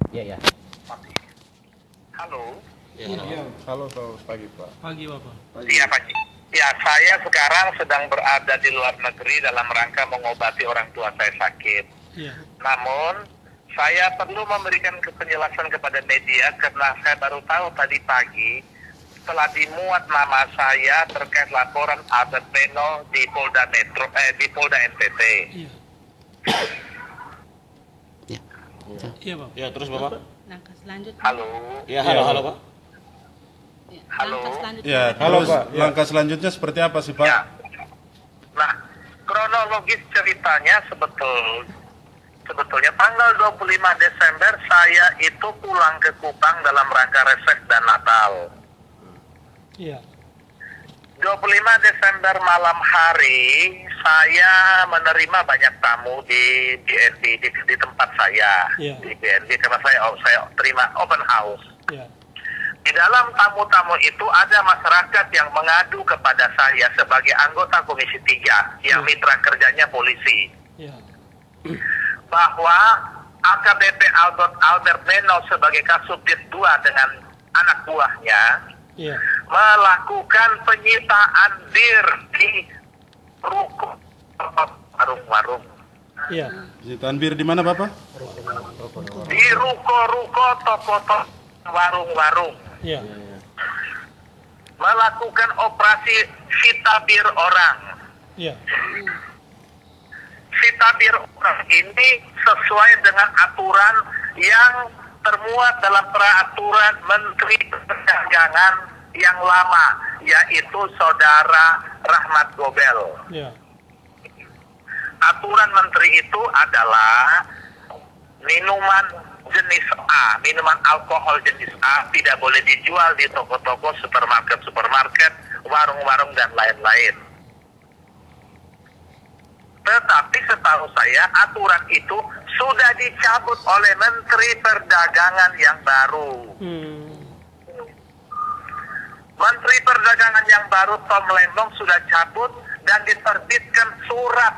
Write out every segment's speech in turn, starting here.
Iya, ya. Halo. Iya, halo, selamat pagi Pak. Pagi Bapak. Iya Pak. Ya, saya sekarang sedang berada di luar negeri dalam rangka mengobati orang tua saya sakit. Iya. Namun, saya perlu memberikan penjelasan kepada media karena saya baru tahu tadi pagi telah dimuat nama saya terkait laporan Albert Beno di Polda Metro, di Polda NTT. Iya. Ya. Iya Bapak. Ya, terus Bapak? Langkah selanjutnya. Halo. Ya, halo Pak. Ya, Halo. langkah selanjutnya. Ya, Halo, terus Pak. Ya. langkah selanjutnya seperti apa sih Pak? Ya. Nah, kronologis ceritanya sebetulnya tanggal 25 Desember saya itu pulang ke Kupang dalam rangka reses dan Natal. Iya. 25 Desember malam hari saya menerima banyak tamu di BNB di tempat saya. Iya. Di BNB karena saya terima open house. Iya. Di dalam tamu-tamu itu ada masyarakat yang mengadu kepada saya sebagai anggota Komisi 3 yang mitra kerjanya polisi Iya. bahwa AKBP Albert Beno sebagai Kasubdit 2 dengan anak buahnya Iya. melakukan penyitaan bir di ruko warung-warung. Iya. Penyitaan bir di mana Bapak? Di ruko-ruko, toko-toko, warung-warung. Iya. Melakukan operasi sita bir orang. Iya. Sita bir orang ini sesuai dengan aturan yang termuat dalam peraturan Menteri Perdagangan yang lama, yaitu Saudara Rahmat Gobel. Iya. Aturan menteri itu adalah minuman jenis A, minuman alkohol jenis A tidak boleh dijual di toko-toko, supermarket, warung-warung dan lain-lain. Tetapi setahu saya aturan itu sudah dicabut oleh Menteri Perdagangan yang baru. Menteri Perdagangan yang baru Tom Lembong sudah cabut dan diterbitkan surat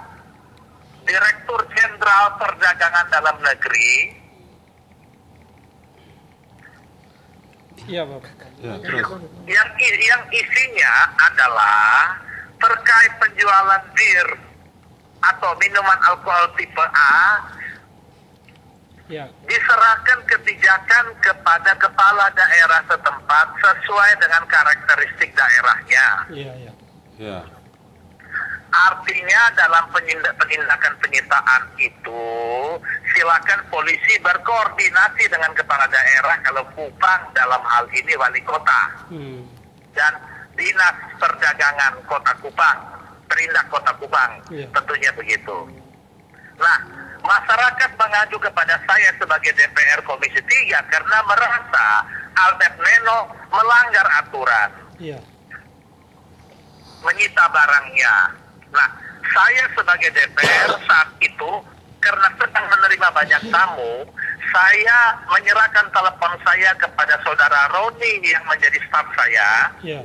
Direktur Jenderal Perdagangan Dalam Negeri Iya Bapak. Ya, terus. yang isinya adalah terkait penjualan bir atau minuman alkohol tipe A Iya. diserahkan kebijakan kepada kepala daerah setempat sesuai dengan karakteristik daerahnya. Iya. Iya. Ya. Artinya dalam penindakan penyitaan itu silakan polisi berkoordinasi dengan kepala daerah, kalau Kupang dalam hal ini wali kota dan Dinas Perdagangan Kota Kupang, Perindak Kota Kupang, Iya. tentunya begitu. Nah, masyarakat mengadu kepada saya sebagai DPR Komisi 3 karena merasa Albert Beno melanggar aturan, Iya. menyita barangnya. Nah, saya sebagai DPR saat itu karena sedang menerima banyak tamu, saya menyerahkan telepon saya kepada saudara Roni yang menjadi staf saya Iya.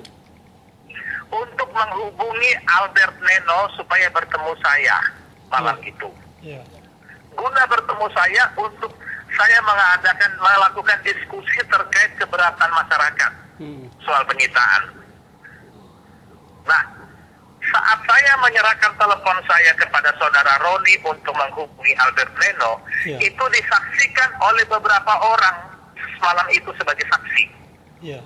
untuk menghubungi Albert Beno supaya bertemu saya malam itu. Iya. Guna bertemu saya untuk saya melakukan diskusi terkait keberatan masyarakat soal penyitaan. Nah, saat saya menyerahkan telepon saya kepada saudara Roni untuk menghubungi Albert Beno, Iya. itu disaksikan oleh beberapa orang semalam itu sebagai saksi. Iya.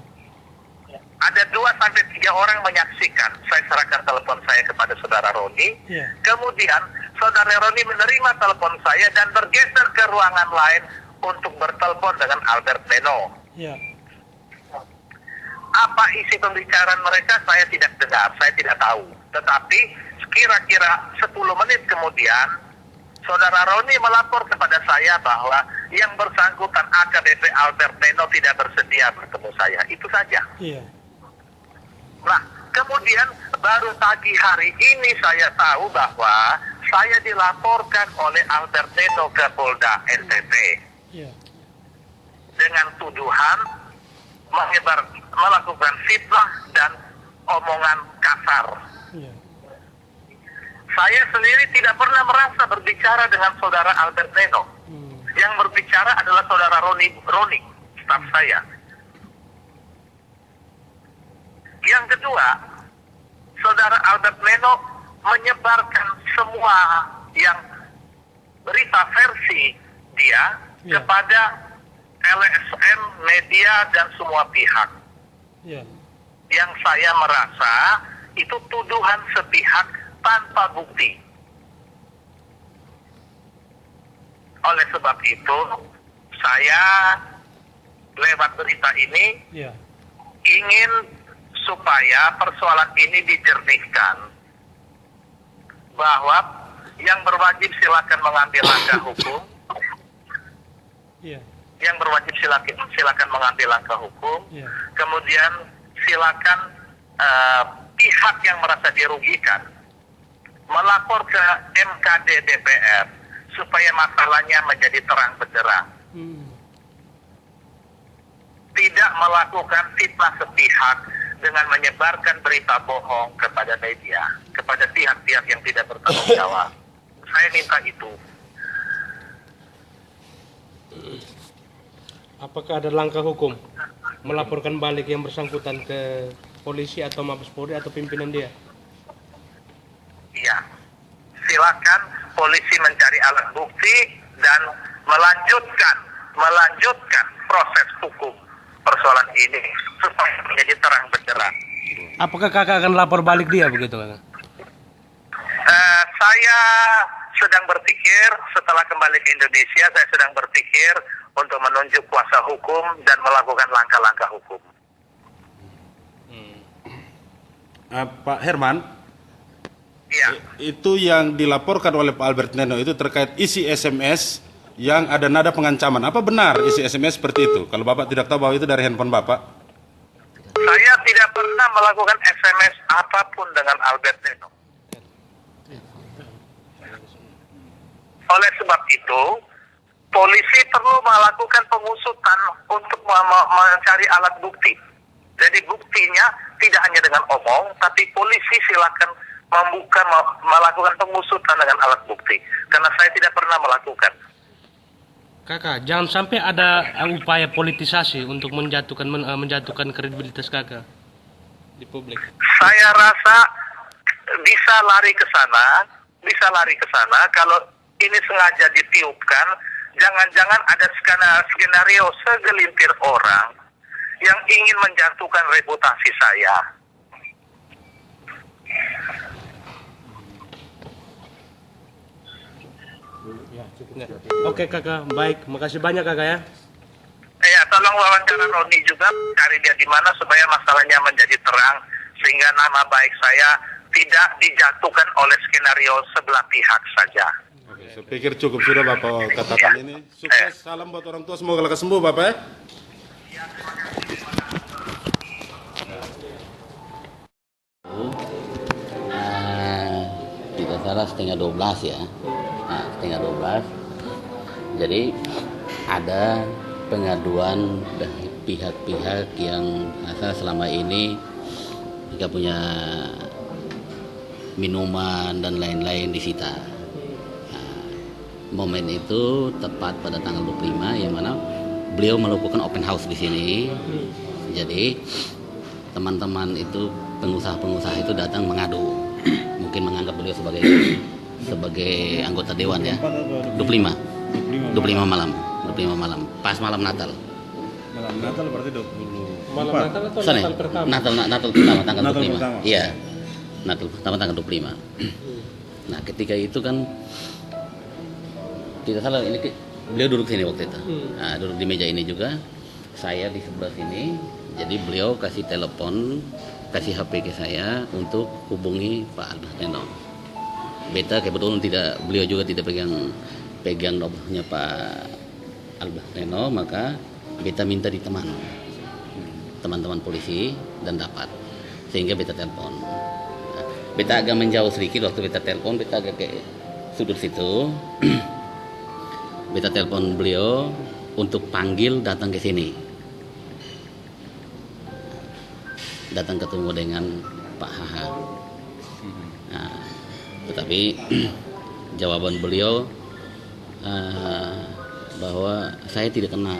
Ada 2 sampai 3 orang menyaksikan. Saya serahkan telepon saya kepada saudara Roni. Iya. Kemudian saudara Roni menerima telepon saya dan bergeser ke ruangan lain untuk bertelepon dengan Albert Beno. Iya. Apa isi pembicaraan mereka saya tidak dengar, saya tidak tahu. Tetapi kira-kira 10 menit kemudian saudara Roni melapor kepada saya bahwa yang bersangkutan AKBP Albert Beno tidak bersedia bertemu saya. Itu saja. Iya. Nah, kemudian baru pagi hari ini saya tahu bahwa saya dilaporkan oleh Albert Beno ke Polda NTT Iya. dengan tuduhan melakukan fitnah dan omongan kasar. Iya. Saya sendiri tidak pernah merasa berbicara dengan saudara Albert Beno. Yang berbicara adalah saudara Roni, staf saya. Yang kedua, saudara Albert Leno menyebarkan semua yang berita versi dia kepada LSM, media, dan semua pihak. Ya. Yang saya merasa itu tuduhan sepihak tanpa bukti. Oleh sebab itu, saya lewat berita ini Ya. ingin supaya persoalan ini dijernihkan. Bahwa yang berwajib silakan mengambil langkah hukum. Ya. Yang berwajib silakan mengambil langkah hukum. Ya. Kemudian silakan pihak yang merasa dirugikan melapor ke MKD DPR supaya masalahnya menjadi terang benderang. Tidak melakukan fitnah sepihak dengan menyebarkan berita bohong kepada media, kepada pihak-pihak yang tidak bertanggung jawab. Saya minta itu. Apakah ada langkah hukum melaporkan balik yang bersangkutan ke polisi atau Mabes Polri atau pimpinan dia? Iya. Silakan polisi mencari alat bukti dan melanjutkan proses hukum persoalan ini supaya menjadi terang benderang. Apakah kakak akan lapor balik dia begitu kakak? Saya sedang berpikir setelah kembali ke Indonesia, saya sedang berpikir untuk menunjuk kuasa hukum dan melakukan langkah-langkah hukum. Pak Herman, Iya. itu yang dilaporkan oleh Pak Albert Leno itu terkait isi SMS yang ada nada pengancaman. Apa benar isi SMS seperti itu? Kalau Bapak tidak tahu bahwa itu dari handphone Bapak? Saya tidak pernah melakukan SMS apapun dengan Albert Leno. Oleh sebab itu, polisi perlu melakukan pengusutan untuk mencari alat bukti. Jadi buktinya tidak hanya dengan omong, tapi polisi silakan melakukan pengusutan dengan alat bukti. Karena saya tidak pernah melakukan. Kakak, jangan sampai ada upaya politisasi untuk menjatuhkan kredibilitas kakak di publik. Saya rasa bisa lari ke sana kalau ini sengaja ditiupkan. Jangan-jangan ada skenario segelintir orang yang ingin menjatuhkan reputasi saya. Oke kakak, baik. Makasih banyak kakak ya. Ya, tolong wawancara Roni juga, cari dia di mana supaya masalahnya menjadi terang sehingga nama baik saya tidak dijatuhkan oleh skenario sebelah pihak saja. Oke, saya pikir cukup sudah Bapak katakan ini. Sukses, salam buat orang tua, semoga lekas sembuh Bapak ya. Tidak salah setengah 12 ya. Nah, setengah 12. Jadi ada pengaduan dari pihak-pihak yang selama ini jika punya minuman dan lain-lain disita. Nah, momen itu tepat pada tanggal 25 yang mana beliau melakukan open house di sini. Jadi teman-teman itu pengusaha-pengusaha itu datang mengadu, mungkin menganggap beliau sebagai anggota dewan ya. 25 malam, pas malam Natal. Malam Natal berarti 20. Malam Natal atau Sana, Natal pertama? Natal pertama tanggal Natal 25. pertama. Iya. Natal pertama tanggal 25. Nah, ketika itu kan tidak salah ini beliau duduk sini waktu itu. Nah, duduk di meja ini juga. Saya di sebelah sini. Jadi beliau kasih telepon, kasih HP ke saya untuk hubungi Pak Albert Leno. Beta kebetulan beliau juga tidak pegang nomornya Pak Albert Leno, maka beta minta di teman-teman polisi dan dapat, sehingga beta telepon. Nah, beta agak menjauh sedikit waktu beta telepon, beta agak ke sudut situ. Beta telepon beliau untuk panggil datang ke sini. Datang ketemu dengan Pak HH. Nah, tetapi jawaban beliau bahwa saya tidak kenal.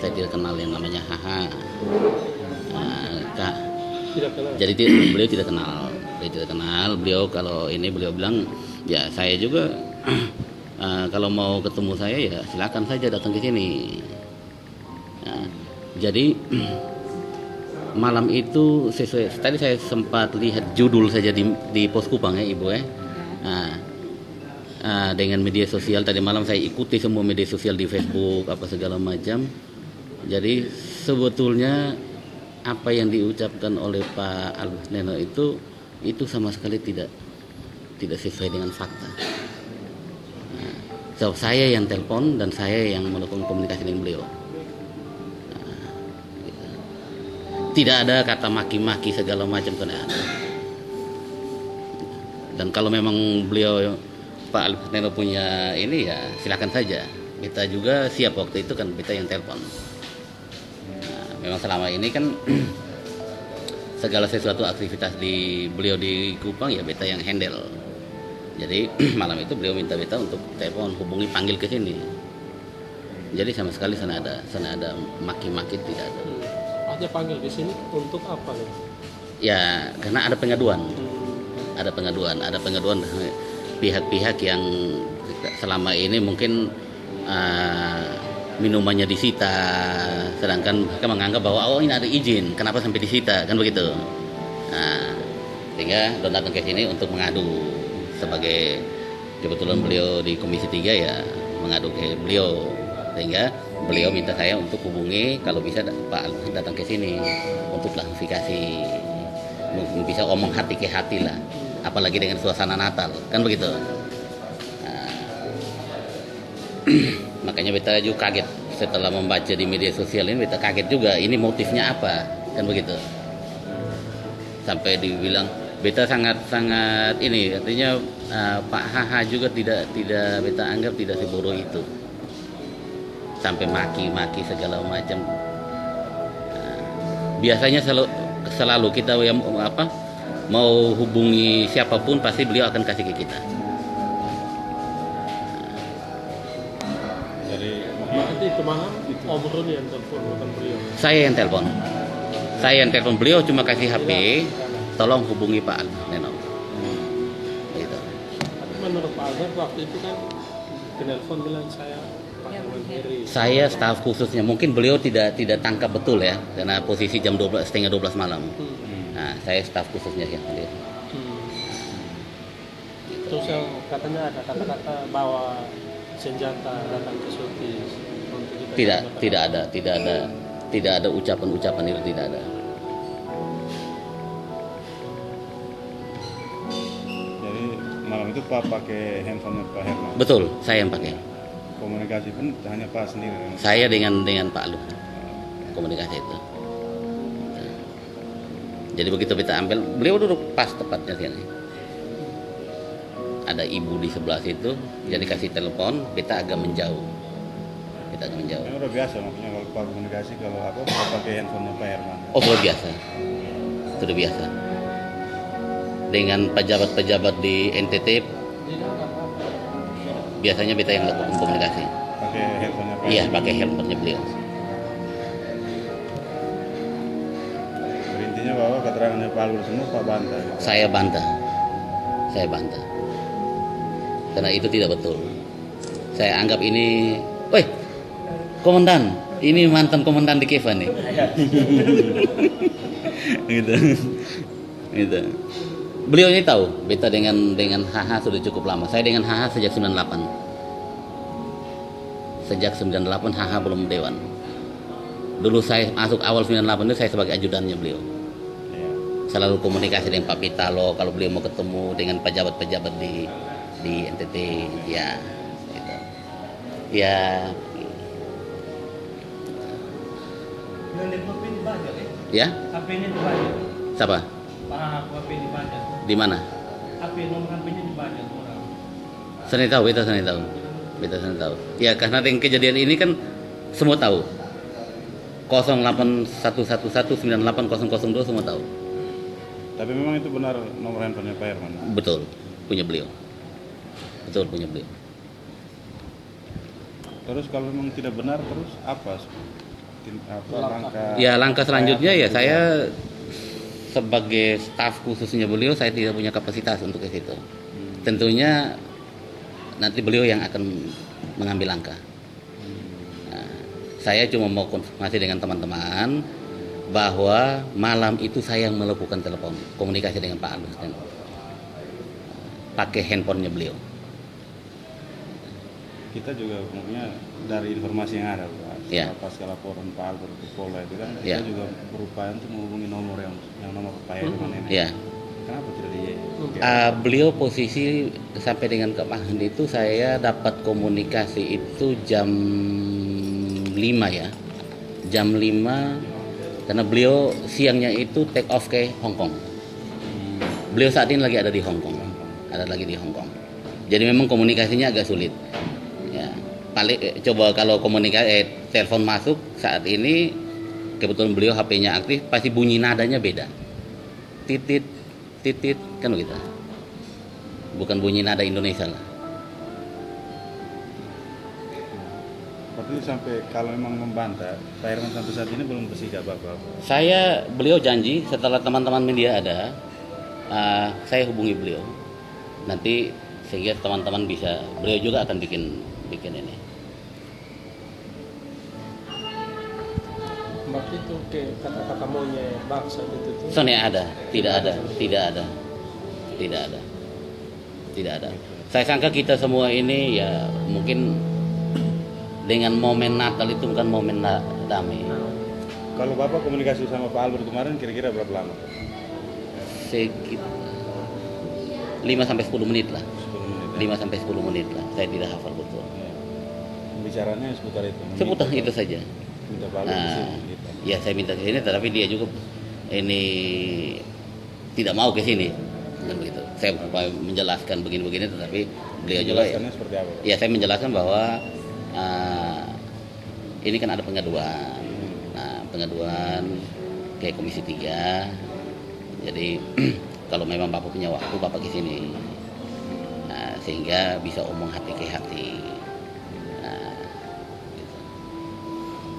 Saya tidak kenal yang namanya Haha. Kak. Tidak kenal. Jadi beliau tidak kenal. Beliau tidak kenal. Beliau kalau ini beliau bilang, ya saya juga kalau mau ketemu saya ya silakan saja datang ke sini. Nah, jadi malam itu sesuai tadi saya sempat lihat judul saja di Pos Kupang ya Ibu ya. Dengan media sosial tadi malam saya ikuti semua media sosial di Facebook apa segala macam. Jadi sebetulnya apa yang diucapkan oleh Pak Albert Neno itu sama sekali tidak sesuai dengan fakta. So, saya yang telepon dan saya yang melakukan komunikasi dengan beliau. Gitu. Tidak ada kata maki-maki segala macam, tidak ada. Dan kalau memang beliau Pak Albert Neno punya ini ya silakan saja. Kita juga siap waktu itu kan kita yang telepon. Memang selama ini kan segala sesuatu aktivitas di beliau di Kupang ya beta yang handle. Jadi malam itu beliau minta beta untuk telepon, hubungi, panggil ke sini. Jadi sama sekali sana ada maki-maki tidak ada. Aja panggil di sini untuk apa nih? Ya karena ada pengaduan. Ada pengaduan pihak-pihak yang selama ini mungkin minumannya disita, sedangkan mereka menganggap bahwa ini ada izin, kenapa sampai disita, kan begitu. Nah, sehingga Don datang ke sini untuk mengadu sebagai kebetulan beliau di Komisi 3 ya mengadu ke beliau, sehingga beliau minta saya untuk hubungi kalau bisa Pak datang ke sini untuk klarifikasi, mungkin bisa omong hati ke hati lah, apalagi dengan suasana Natal, kan begitu. Makanya beta juga kaget setelah membaca di media sosial ini, beta kaget juga ini motifnya apa, kan begitu. Sampai dibilang beta sangat ini artinya Pak Haha juga tidak beta anggap tidak sebodoh itu. Sampai maki-maki segala macam. Biasanya selalu kita yang mau hubungi siapapun pasti beliau akan kasih ke kita. Nanti itu malam Om yang telepon bukan beliau. Saya yang telepon beliau cuma kasih HP, tolong hubungi Pak Albert Neno. Gitu. Menurut Pak Albert waktu itu kan telepon bilang saya pakai mandiri. Saya staf khususnya, mungkin beliau tidak tangkap betul ya, karena posisi jam 11, setengah 12 malam. Nah, saya staf khususnya yang hadir. Terus yang katanya ada kata-kata bawa senjata datang ke Sotis. Tidak ada ucapan itu, tidak ada. Jadi malam itu Pak pakai handphonenya Pak Herman. Betul, saya yang pakai. Komunikasi pun hanya Pak sendiri. Saya dengan Pak Lu komunikasi itu. Jadi begitu kita ambil, beliau duduk pas tepatnya sini. Ada ibu di sebelah situ, jadi kasih telepon, kita agak menjauh. Ini udah biasa maksudnya kalau Pak komunikasi kalau pakai handphonenya Pak Herman. Oh, sudah biasa. Sudah biasa. Dengan pejabat-pejabat di NTT biasanya kita yang lakukan komunikasi. Pakai handphonenya Pak. Iya, pakai handphonenya beliau. Intinya bahwa keterangannya Pak Albert semua Pak bantah. Saya bantah. Karena itu tidak betul. Saya anggap ini, komandan, ini mantan komandan di Keva nih. gitu. Beliau ini tahu, beta dengan Haha sudah cukup lama. Saya dengan Haha sejak 98. Sejak 98 Haha belum dewan. Dulu saya masuk awal 98 itu saya sebagai ajudannya beliau. Selalu komunikasi dengan Pak Pitalo kalau beliau mau ketemu dengan pejabat-pejabat di NTT, ya. Gitu. Ya. Ya? HP-nya dibaca. Siapa? Pak HP dibaca. Di mana? HP nomor HP-nya dibaca orang. Saya tahu, beta tahu. Ya karena dengan kejadian ini kan semua tahu. 08111980002 semua tahu. Tapi memang itu benar nomor handphonenya Pak Herman. Betul, punya beliau. Terus kalau memang tidak benar terus apa? Langkah? Ya langkah selanjutnya ya saya sebagai staf khususnya beliau saya tidak punya kapasitas untuk ke situ. Tentunya nanti beliau yang akan mengambil langkah. Nah, saya cuma mau konfirmasi dengan teman-teman bahwa malam itu saya yang melakukan telepon komunikasi dengan Pak Albert Neno pakai handphonenya beliau. Kita juga punya dari informasi yang ada Pak, Ya. pasca laporan Pak Albert ke Polda itu kan Ya. kita juga berupaya untuk menghubungi nomor yang nomor Pak Herman ini. Ya. Kenapa tidak di? Beliau posisi sampai dengan ke Pak Handi itu saya dapat komunikasi itu jam 5 ya. Jam 5 karena beliau siangnya itu take off ke Hong Kong. Beliau saat ini lagi ada di Hong Kong. Ada lagi di Hong Kong. Jadi memang komunikasinya agak sulit. Ya. Paling coba kalau komunikasi telepon masuk saat ini kebetulan beliau HP-nya aktif pasti bunyi nadanya beda. Titit titit kan begitu. Bukan bunyi nada Indonesia lah. Tapi sampai kalau memang membantah, Pak Herman sampai saat ini belum bersikap apa-apa. Beliau janji setelah teman-teman media ada, saya hubungi beliau. Nanti sehingga teman-teman bisa, beliau juga akan bikin ini. Berarti itu ke kata-kata maunya bangsa itu tuh. Soalnya ada, tidak ada. Saya sangka kita semua ini ya mungkin dengan momen Natal itu bukan momen damai. Kalau Bapak komunikasi sama Pak Albert kemarin kira-kira berapa lama? Sekitar 5-10 menit lah. 10 menit. 5-10 menit lah. Saya tidak hafal betul. Bicaranya seputar itu. Seputar itu saja. Minta Pak Albert ke sini, gitu. Ya saya minta ke sini, tetapi dia juga ini tidak mau ke sini. Dan begitu. Saya menjelaskan begini-begini, tetapi beliau juga. Menjelaskannya seperti apa, Pak? Ya saya menjelaskan bahwa ini kan ada pengaduan. Nah, pengaduan ke Komisi 3. Jadi kalau memang Bapak punya waktu, Bapak ke sini. Nah, sehingga bisa omong hati ke hati. Nah, gitu.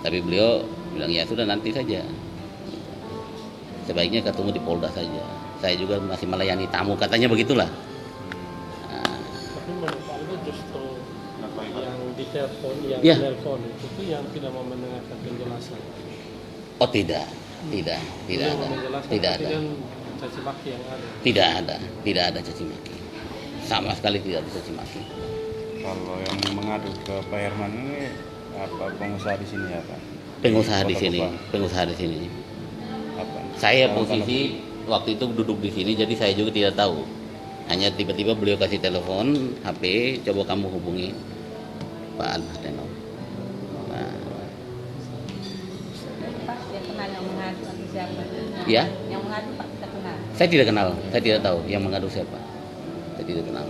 Tapi beliau bilang ya sudah nanti saja. Sebaiknya ketemu di Polda saja. Saya juga masih melayani tamu, katanya begitulah. Nah, Tapi menurut Pak Albert justru yang ditelepon, yang Ya. telepon itu yang tidak mau mendengarkan penjelasan. oh tidak Beliau ada, menjelaskan, tidak tapi ada. kan caci maki yang ada. Tidak ada caci maki. Sama sekali tidak ada caci maki. Kalau yang mengadu ke Pak Herman ini apa pengusaha di sini ya Pak? Pengusaha di Kota sini, Kupang. pengusaha di sini. Apa? Saya Kalau- posisi waktu itu duduk di sini, jadi saya juga tidak tahu. Hanya tiba-tiba beliau kasih telepon, HP, coba kamu hubungi Pak Albert Neno. Nah, Pak, dia kenal yang mengadu atau siapa? Ya. Yang mengadu Pak kita kenal. saya tidak kenal, saya tidak tahu yang mengadu siapa. Saya tidak kenal.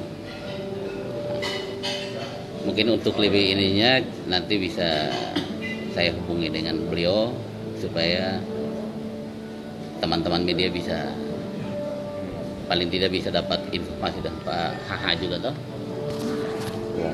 Mungkin untuk lebih ininya nanti bisa saya hubungi dengan beliau supaya teman-teman media bisa paling tidak bisa dapat informasi dan Pak HH juga toh. Ya.